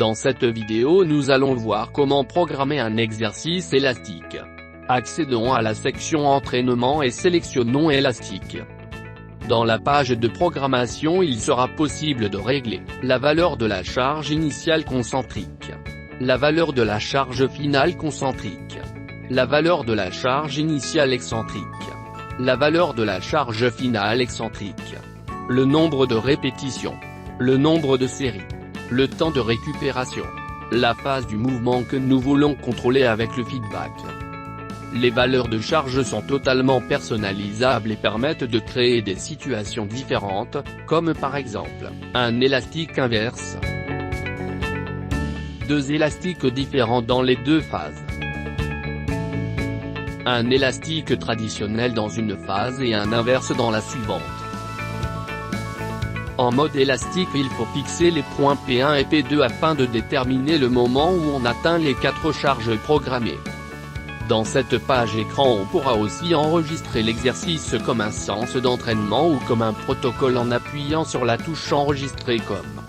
Dans cette vidéo nous allons voir comment programmer un exercice élastique. Accédons à la section entraînement et sélectionnons élastique. Dans la page de programmation il sera possible de régler la valeur de la charge initiale concentrique, la valeur de la charge finale concentrique, la valeur de la charge initiale excentrique, la valeur de la charge finale excentrique, le nombre de répétitions, le nombre de séries, le temps de récupération, la phase du mouvement que nous voulons contrôler avec le feedback. Les valeurs de charge sont totalement personnalisables et permettent de créer des situations différentes, comme par exemple, un élastique inverse. Deux élastiques différents dans les deux phases. Un élastique traditionnel dans une phase et un inverse dans la suivante. En mode élastique il faut fixer les points P1 et P2 afin de déterminer le moment où on atteint les 4 charges programmées. Dans cette page écran on pourra aussi enregistrer l'exercice comme un sens d'entraînement ou comme un protocole en appuyant sur la touche enregistrer comme.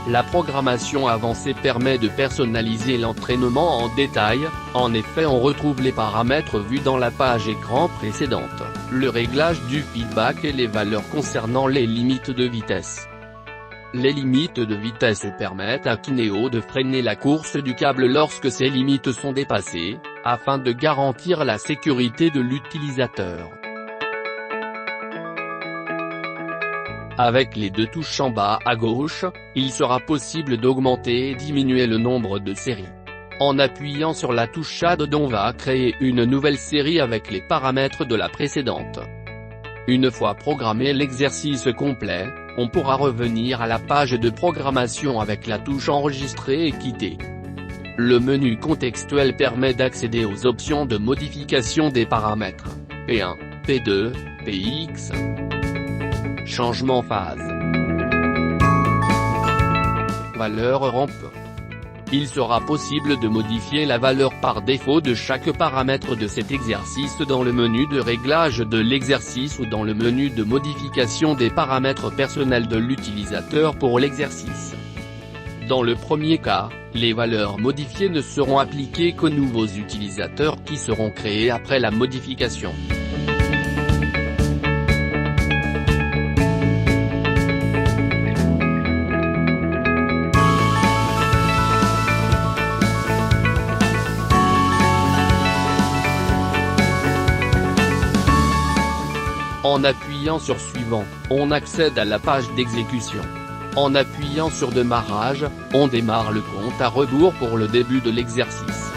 La programmation avancée permet de personnaliser l'entraînement en détail, en effet on retrouve les paramètres vus dans la page écran précédente, le réglage du feedback et les valeurs concernant les limites de vitesse. Les limites de vitesse permettent à Kineo de freiner la course du câble lorsque ces limites sont dépassées, afin de garantir la sécurité de l'utilisateur. Avec les deux touches en bas à gauche, il sera possible d'augmenter et diminuer le nombre de séries. En appuyant sur la touche Add on va créer une nouvelle série avec les paramètres de la précédente. Une fois programmé l'exercice complet, on pourra revenir à la page de programmation avec la touche Enregistrer et quitter. Le menu contextuel permet d'accéder aux options de modification des paramètres, P1, P2, Px. Changement phase. Valeur rampe. Il sera possible de modifier la valeur par défaut de chaque paramètre de cet exercice dans le menu de réglage de l'exercice ou dans le menu de modification des paramètres personnels de l'utilisateur pour l'exercice. Dans le premier cas, les valeurs modifiées ne seront appliquées qu'aux nouveaux utilisateurs qui seront créés après la modification. En appuyant sur Suivant, on accède à la page d'exécution. En appuyant sur Démarrage, on démarre le compte à rebours pour le début de l'exercice.